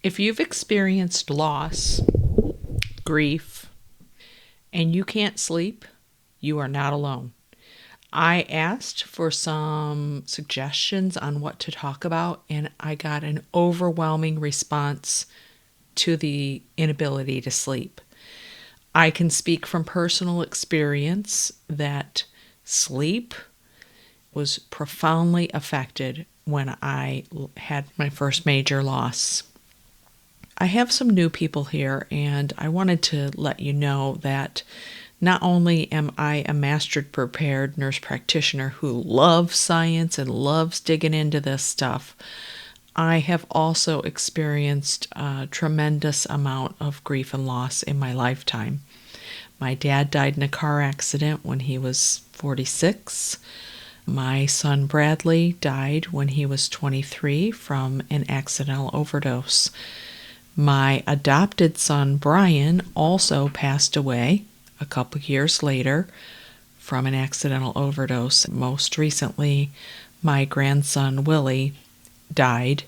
If you've experienced loss, grief, and you can't sleep, you are not alone. I asked for some suggestions on what to talk about, and I got an overwhelming response to the inability to sleep. I can speak from personal experience that sleep was profoundly affected when I had my first major loss. I have some new people here, and I wanted to let you know that not only am I a mastered prepared nurse practitioner who loves science and loves digging into this stuff, I have also experienced a tremendous amount of grief and loss in my lifetime. My dad died in a car accident when he was 46. My son Bradley died when he was 23 from an accidental overdose. My adopted son Brian also passed away a couple years later from an accidental overdose. Most recently, my grandson Willie died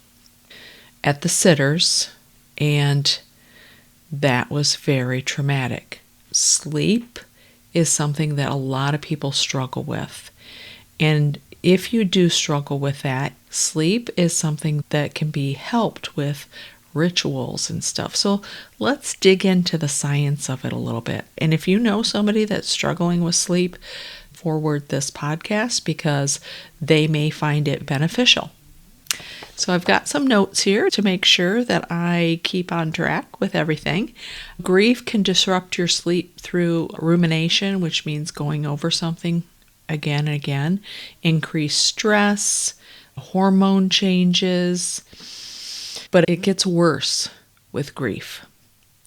at the Sitters, and that was very traumatic. Sleep is something that a lot of people struggle with. And if you do struggle with that, sleep is something that can be helped with rituals and stuff. So let's dig into the science of it a little bit. And if you know somebody that's struggling with sleep, forward this podcast because they may find it beneficial. So I've got some notes here to make sure that I keep on track with everything. Grief can disrupt your sleep through rumination, which means going over something again and again, increased stress, hormone changes, but it gets worse with grief.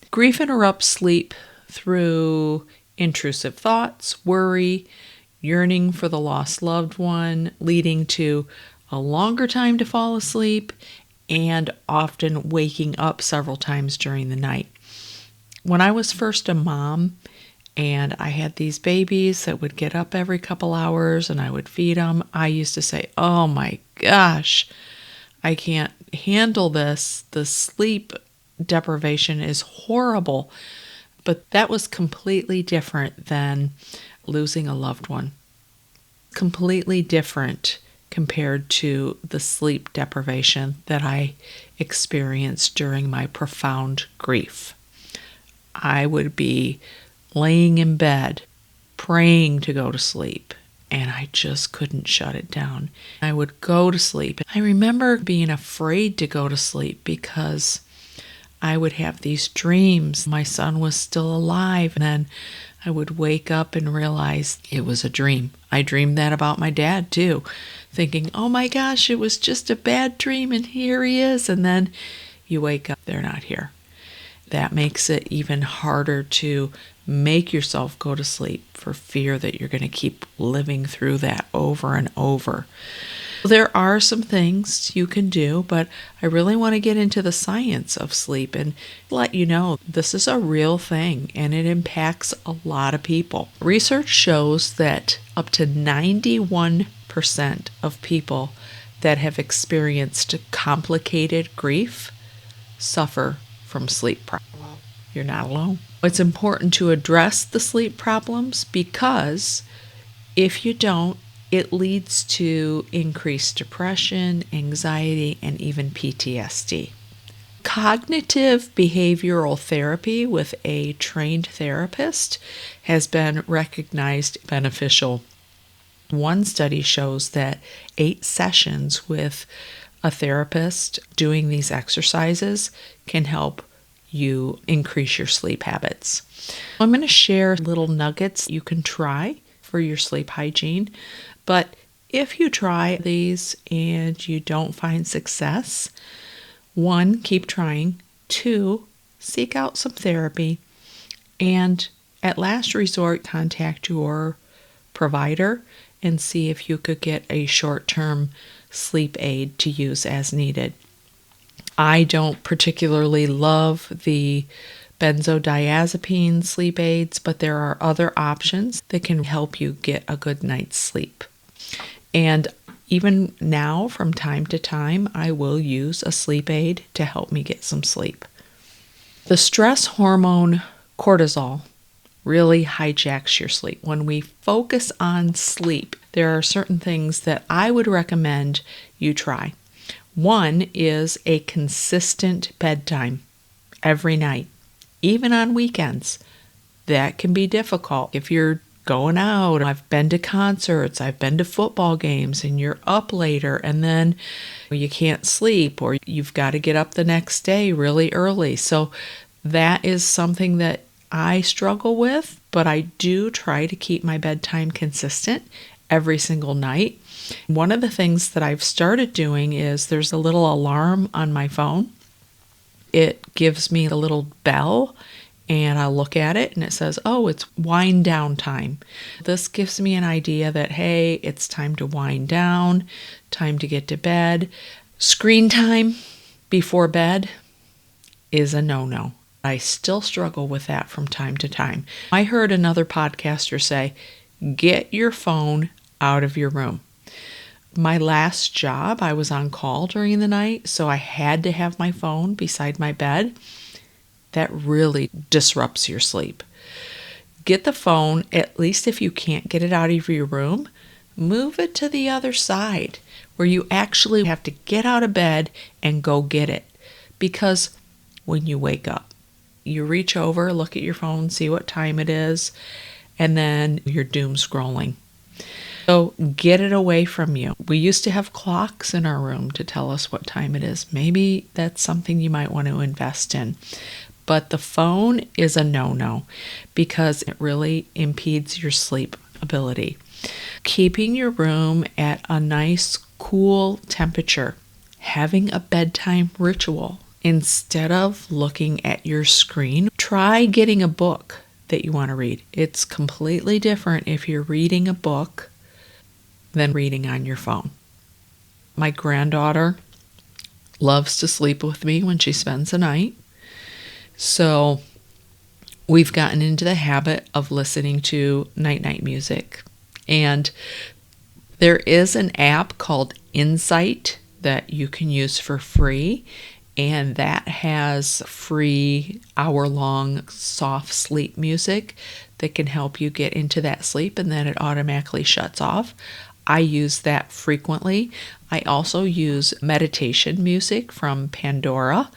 Grief interrupts sleep through intrusive thoughts, worry, yearning for the lost loved one, leading to a longer time to fall asleep, and often waking up several times during the night. When I was first a mom, and I had these babies that would get up every couple hours and I would feed them, I used to say, oh my gosh, I can't handle this. The sleep deprivation is horrible. But that was completely different than losing a loved one. Completely different compared to the sleep deprivation that I experienced during my profound grief. I would be laying in bed, praying to go to sleep, and I just couldn't shut it down. I would go to sleep. I remember being afraid to go to sleep because I would have these dreams. My son was still alive, and then I would wake up and realize it was a dream. I dreamed that about my dad too, thinking, oh my gosh, it was just a bad dream and here he is. And then you wake up, they're not here. That makes it even harder to make yourself go to sleep for fear that you're going to keep living through that over and over. There are some things you can do, but I really want to get into the science of sleep and let you know this is a real thing and it impacts a lot of people. Research shows that up to 91% of people that have experienced complicated grief suffer from sleep problems. You're not alone. It's important to address the sleep problems because if you don't, it leads to increased depression, anxiety, and even PTSD. Cognitive behavioral therapy with a trained therapist has been recognized beneficial. One study shows that 8 sessions with a therapist doing these exercises can help you increase your sleep habits. I'm going to share little nuggets you can try for your sleep hygiene, but if you try these and you don't find success, 1, keep trying, 2, seek out some therapy, and at last resort, contact your provider and see if you could get a short-term sleep aid to use as needed. I don't particularly love the benzodiazepine sleep aids, but there are other options that can help you get a good night's sleep. And Even now, from time to time, I will use a sleep aid to help me get some sleep. The stress hormone cortisol really hijacks your sleep. When we focus on sleep, there are certain things that I would recommend you try. One is a consistent bedtime every night, even on weekends. That can be difficult if you're going out. I've been to concerts, I've been to football games, and you're up later and then you can't sleep or you've got to get up the next day really early. So that is something that I struggle with, but I do try to keep my bedtime consistent every single night. One of the things that I've started doing is there's a little alarm on my phone. It gives me a little bell and I'll look at it and it says, oh, it's wind down time. This gives me an idea that, hey, it's time to wind down, time to get to bed. Screen time before bed is a no-no. I still struggle with that from time to time. I heard another podcaster say, get your phone out of your room. My last job, I was on call during the night, so I had to have my phone beside my bed. That really disrupts your sleep. Get the phone, at least if you can't get it out of your room, move it to the other side where you actually have to get out of bed and go get it. Because when you wake up, you reach over, look at your phone, see what time it is, and then you're doom scrolling. So get it away from you. We used to have clocks in our room to tell us what time it is. Maybe that's something you might want to invest in. But the phone is a no-no because it really impedes your sleep ability. Keeping your room at a nice, cool temperature. Having a bedtime ritual. Instead of looking at your screen, try getting a book that you want to read. It's completely different if you're reading a book than reading on your phone. My granddaughter loves to sleep with me when she spends the night. So we've gotten into the habit of listening to night-night music. And there is an app called Insight that you can use for free. And that has free hour-long soft sleep music that can help you get into that sleep, and then it automatically shuts off. I use that frequently. I also use meditation music from Pandora,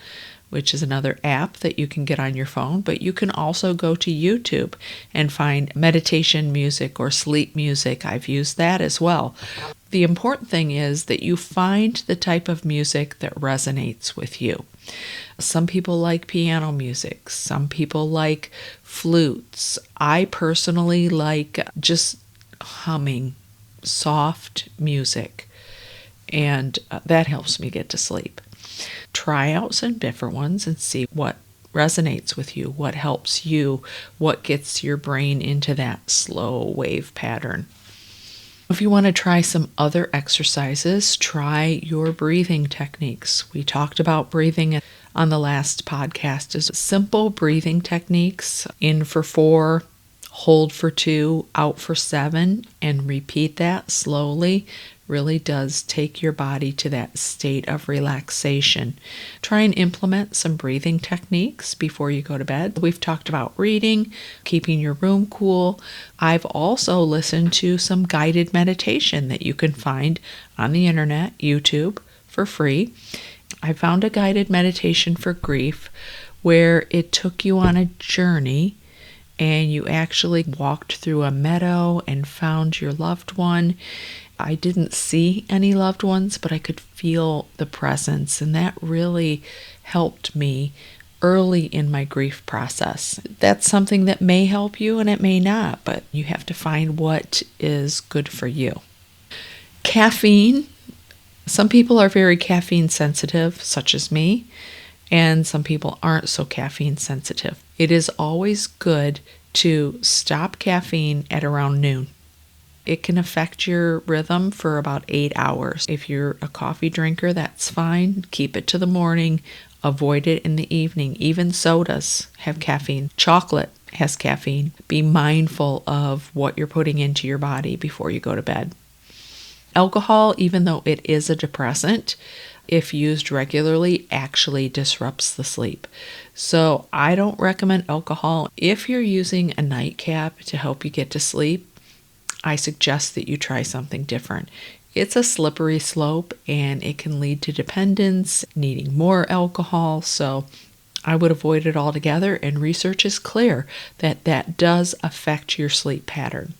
which is another app that you can get on your phone, but you can also go to YouTube and find meditation music or sleep music. I've used that as well. The important thing is that you find the type of music that resonates with you. Some people like piano music. Some people like flutes. I personally like just humming soft music, and that helps me get to sleep. Try out some different ones and see what resonates with you, what helps you, what gets your brain into that slow wave pattern. If you want to try some other exercises, try your breathing techniques. We talked about breathing on the last podcast as simple breathing techniques: in for 4, hold for 2, out for 7, and repeat that slowly. Really does take your body to that state of relaxation. Try and implement some breathing techniques before you go to bed. We've talked about reading, keeping your room cool. I've also listened to some guided meditation that you can find on the internet, YouTube, for free. I found a guided meditation for grief where it took you on a journey and you actually walked through a meadow and found your loved one. I didn't see any loved ones, but I could feel the presence, and that really helped me early in my grief process. That's something that may help you and it may not, but you have to find what is good for you. Caffeine. Some people are very caffeine sensitive, such as me, and some people aren't so caffeine sensitive. It is always good to stop caffeine at around noon. It can affect your rhythm for about 8 hours. If you're a coffee drinker, that's fine. Keep it to the morning. Avoid it in the evening. Even sodas have caffeine. Chocolate has caffeine. Be mindful of what you're putting into your body before you go to bed. Alcohol, even though it is a depressant, if used regularly, actually disrupts the sleep. So I don't recommend alcohol. If you're using a nightcap to help you get to sleep, I suggest that you try something different. It's a slippery slope and it can lead to dependence, needing more alcohol. So I would avoid it altogether, and research is clear that that does affect your sleep pattern.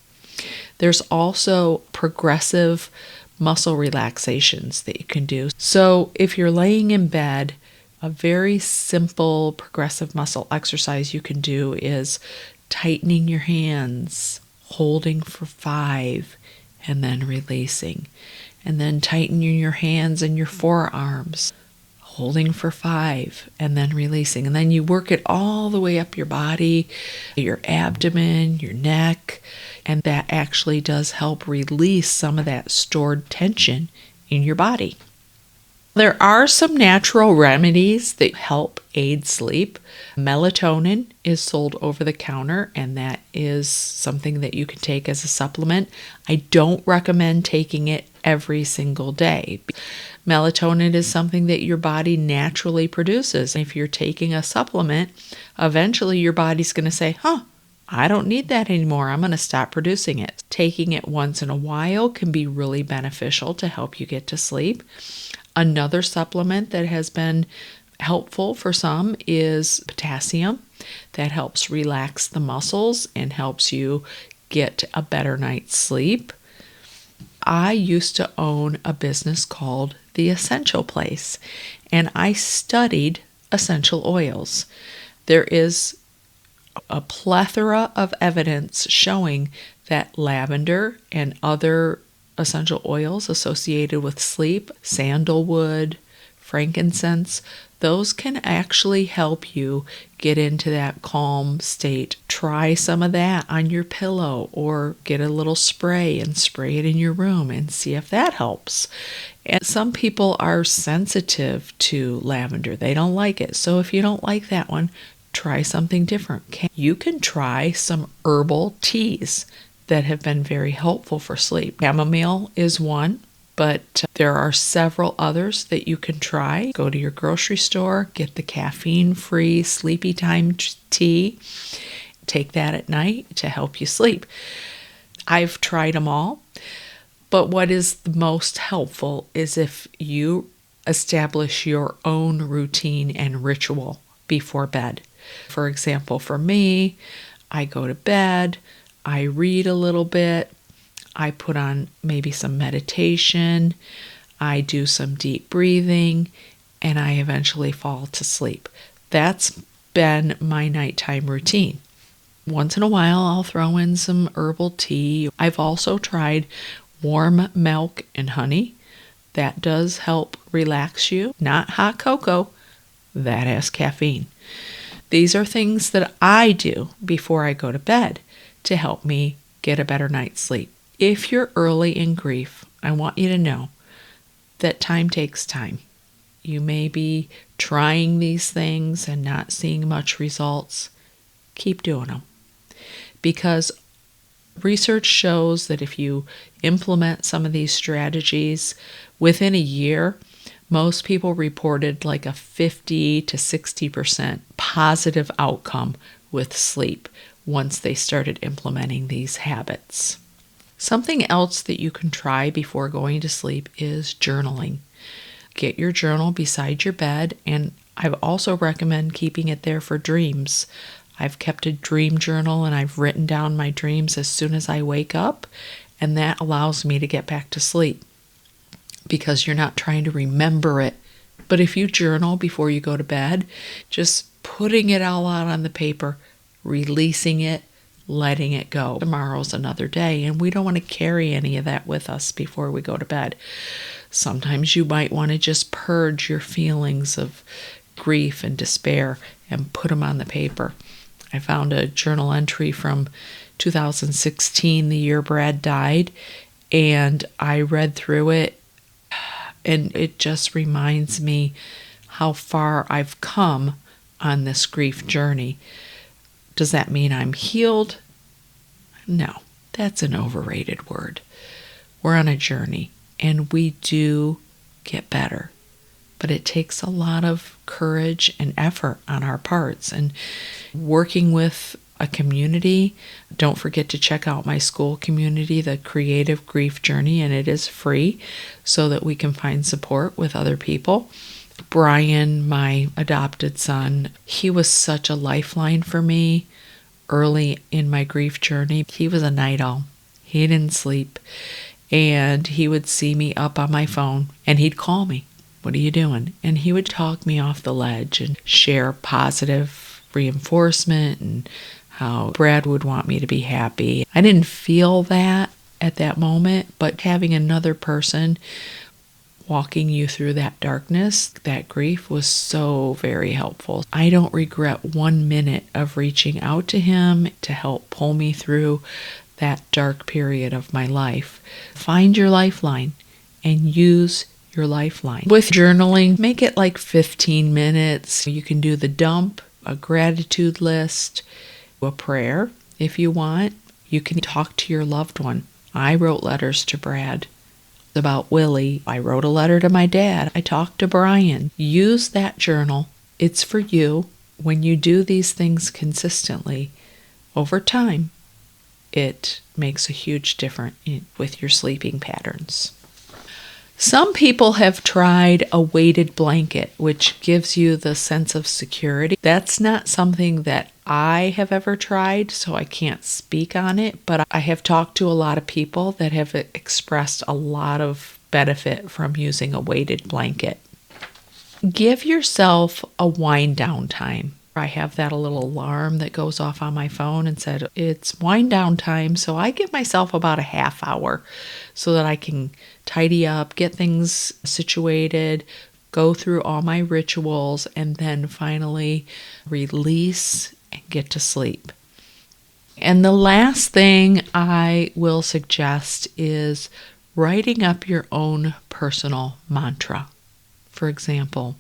There's also progressive muscle relaxations that you can do. So if you're laying in bed, a very simple progressive muscle exercise you can do is tightening your hands, holding for 5, and then releasing. And then tightening your hands and your forearms, holding for 5, and then releasing. And then you work it all the way up your body, your abdomen, your neck, and that actually does help release some of that stored tension in your body. There are some natural remedies that help aid sleep. Melatonin is sold over the counter, and that is something that you can take as a supplement. I don't recommend taking it every single day. Melatonin is something that your body naturally produces. If you're taking a supplement, eventually your body's going to say, I don't need that anymore. I'm going to stop producing it. Taking it once in a while can be really beneficial to help you get to sleep. Another supplement that has been helpful for some is potassium. That helps relax the muscles and helps you get a better night's sleep. I used to own a business called The Essential Place, and I studied essential oils. There is a plethora of evidence showing that lavender and other essential oils associated with sleep, sandalwood, frankincense, those can actually help you get into that calm state. Try some of that on your pillow, or get a little spray and spray it in your room and see if that helps. And some people are sensitive to lavender. They don't like it. So if you don't like that one, try something different. You can try some herbal teas that have been very helpful for sleep. Chamomile is one, but there are several others that you can try. Go to your grocery store, get the caffeine-free sleepy time tea. Take that at night to help you sleep. I've tried them all, but what is the most helpful is if you establish your own routine and ritual before bed. For example, for me, I go to bed, I read a little bit, I put on maybe some meditation, I do some deep breathing, and I eventually fall to sleep. That's been my nighttime routine. Once in a while, I'll throw in some herbal tea. I've also tried warm milk and honey. That does help relax you. Not hot cocoa. That has caffeine. These are things that I do before I go to bed to help me get a better night's sleep. If you're early in grief, I want you to know that time takes time. You may be trying these things and not seeing much results. Keep doing them. Because research shows that if you implement some of these strategies within a year, most people reported like a 50 to 60% positive outcome with sleep once they started implementing these habits. Something else that you can try before going to sleep is journaling. Get your journal beside your bed, and I also recommend keeping it there for dreams. I've kept a dream journal and I've written down my dreams as soon as I wake up, and that allows me to get back to sleep because you're not trying to remember it. But if you journal before you go to bed, just putting it all out on the paper, releasing it, letting it go. Tomorrow's another day, and we don't want to carry any of that with us before we go to bed. Sometimes you might want to just purge your feelings of grief and despair and put them on the paper. I found a journal entry from 2016, the year Brad died, and I read through it, and it just reminds me how far I've come on this grief journey. Does that mean I'm healed? No, that's an overrated word. We're on a journey. and we do get better. But it takes a lot of courage and effort on our parts. And working with a community, don't forget to check out my school community, the Creative Grief Journey, and it is free so that we can find support with other people. Brian, my adopted son, he was such a lifeline for me early in my grief journey. He was a night owl. He didn't sleep. And he would see me up on my phone and he'd call me. What are you doing? And he would talk me off the ledge and share positive reinforcement and how Brad would want me to be happy. I didn't feel that at that moment, but having another person walking you through that darkness, that grief, was so very helpful. I don't regret 1 minute of reaching out to him to help pull me through that dark period of my life. Find your lifeline and use your lifeline. With journaling, make it like 15 minutes. You can do the dump, a gratitude list, a prayer if you want. You can talk to your loved one. I wrote letters to Brad about Willie. I wrote a letter to my dad. I talked to Brian. Use that journal. It's for you. When you do these things consistently, over time, it makes a huge difference with your sleeping patterns. Some people have tried a weighted blanket, which gives you the sense of security. That's not something that I have ever tried, so I can't speak on it, but I have talked to a lot of people that have expressed a lot of benefit from using a weighted blanket. Give yourself a wind down time. I have that little alarm that goes off on my phone and said it's wind down time, so I give myself about a half hour so that I can tidy up, get things situated, go through all my rituals, and then finally release and get to sleep. And the last thing I will suggest is writing up your own personal mantra. For example,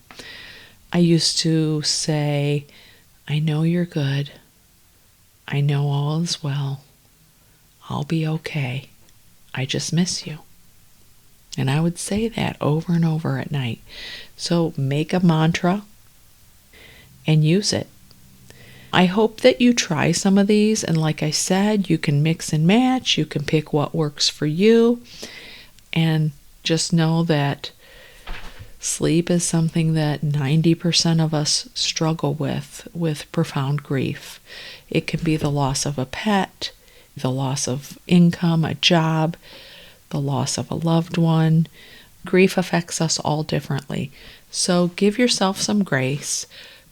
I used to say, I know you're good. I know all is well. I'll be okay. I just miss you. And I would say that over and over at night. So make a mantra and use it. I hope that you try some of these. And like I said, you can mix and match. You can pick what works for you. And just know that sleep is something that 90% of us struggle with profound grief. It can be the loss of a pet, the loss of income, a job, the loss of a loved one. Grief affects us all differently. So give yourself some grace,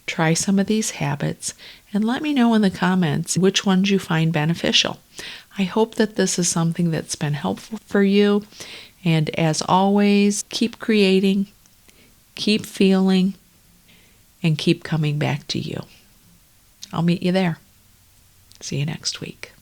try some of these habits, and let me know in the comments which ones you find beneficial. I hope that this is something that's been helpful for you. And as always, keep creating, keep feeling, and keep coming back to you. I'll meet you there. See you next week.